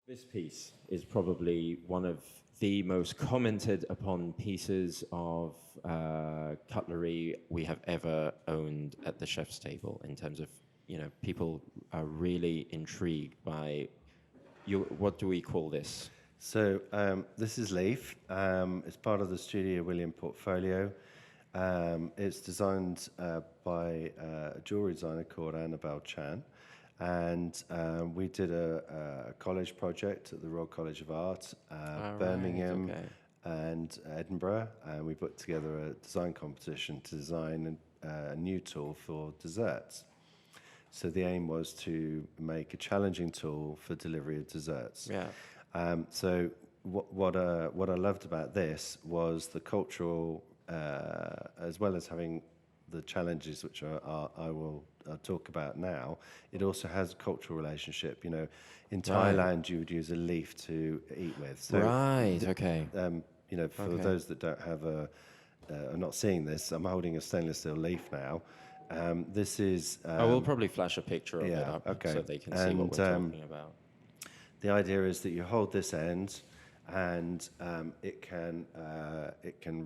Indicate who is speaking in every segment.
Speaker 1: This piece is probably one of the most commented upon pieces of cutlery we have ever owned at the chef's table in terms of, people are really intrigued by what do we call this?
Speaker 2: So this is Leaf. It's part of the Studio William portfolio. It's designed by a jewelry designer called Annabelle Chan. And we did a college project at the Royal College of Art, Birmingham,
Speaker 1: okay.
Speaker 2: and Edinburgh. And we put together a design competition to design a new tool for desserts. So the aim was to make a challenging tool for delivery of desserts.
Speaker 1: Yeah.
Speaker 2: So what I loved about this was the cultural, as well as having the challenges which I will talk about now. It also has a cultural relationship. In Thailand, you would use a leaf to eat with. So,
Speaker 1: Okay.
Speaker 2: For those that don't have are not seeing this, I'm holding a stainless steel leaf now. This is.
Speaker 1: We'll probably flash a picture of it up so they can see what we're talking about.
Speaker 2: The idea is that you hold this end, and it can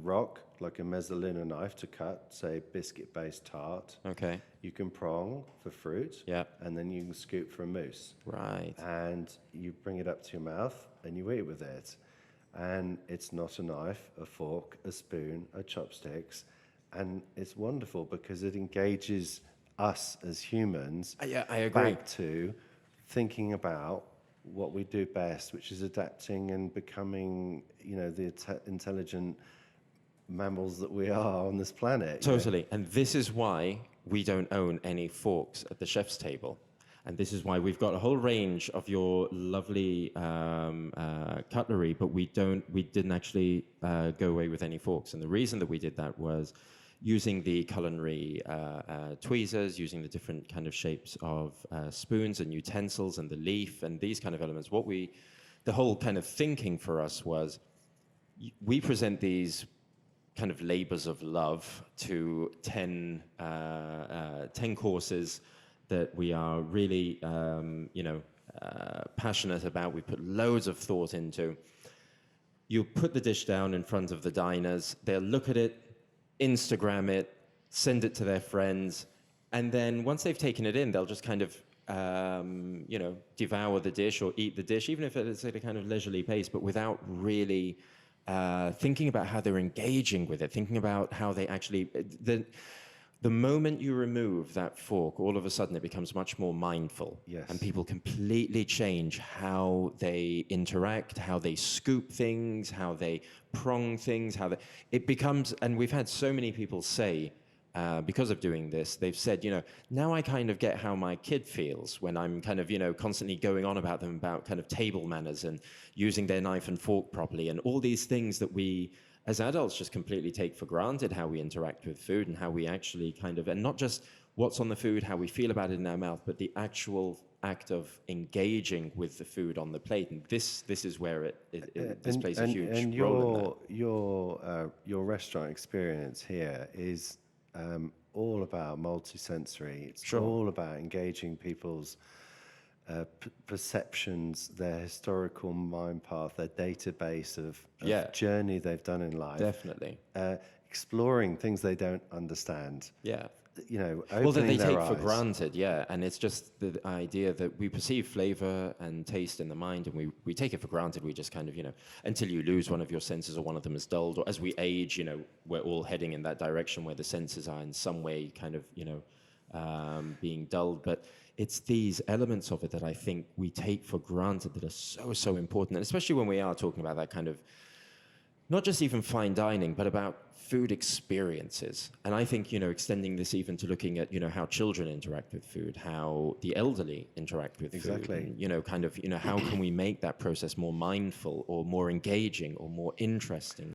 Speaker 2: rock like a mezzaluna knife to cut, say, biscuit-based tart.
Speaker 1: Okay.
Speaker 2: You can prong for fruit.
Speaker 1: Yeah.
Speaker 2: And then you can scoop for a mousse.
Speaker 1: Right.
Speaker 2: And you bring it up to your mouth and you eat with it. And it's not a knife, a fork, a spoon, a chopsticks. And it's wonderful because it engages us as humans
Speaker 1: I agree.
Speaker 2: back to thinking about what we do best, which is adapting and becoming, the intelligent mammals that we are on this planet.
Speaker 1: Totally. And this is why we don't own any forks at the chef's table. And this is why we've got a whole range of your lovely cutlery, but we didn't actually go away with any forks. And the reason that we did that was using the culinary tweezers, using the different kind of shapes of spoons and utensils and the leaf and these kind of elements. The whole kind of thinking for us was, we present these kind of labors of love to 10 courses that we are really, passionate about. We put loads of thought into. You put the dish down in front of the diners. They'll look at it, Instagram it, send it to their friends, and then once they've taken it in, they'll just kind of, devour the dish or eat the dish, even if it's at a kind of leisurely pace, but without really thinking about how they're engaging with it, thinking about how they actually... The moment you remove that fork, all of a sudden it becomes much more mindful.
Speaker 2: Yes.
Speaker 1: And people completely change how they interact, how they scoop things, how they prong things, it becomes, and we've had so many people say, because of doing this, they've said, now I kind of get how my kid feels when I'm kind of, constantly going on about them about kind of table manners and using their knife and fork properly and all these things that we, as adults, just completely take for granted, how we interact with food and how we actually kind of, and not just what's on the food, how we feel about it in our mouth, but the actual act of engaging with the food on the plate. And this is where this plays a huge role in that.
Speaker 2: Your restaurant experience here is all about multisensory. It's
Speaker 1: Sure.
Speaker 2: all about engaging people's perceptions, their historical mind path, their database of journey they've done in life.
Speaker 1: Definitely.
Speaker 2: Exploring things they don't understand.
Speaker 1: Yeah.
Speaker 2: Well,
Speaker 1: that they take for granted, yeah. And it's just the idea that we perceive flavor and taste in the mind, and we take it for granted. We just kind of, until you lose one of your senses or one of them is dulled, or as we age, we're all heading in that direction where the senses are in some way kind of, being dulled. But it's these elements of it that I think we take for granted that are so, so important. And especially when we are talking about that kind of, not just even fine dining, but about food experiences. And I think, extending this even to looking at, how children interact with food, how the elderly interact with food. And, how can we make that process more mindful or more engaging or more interesting?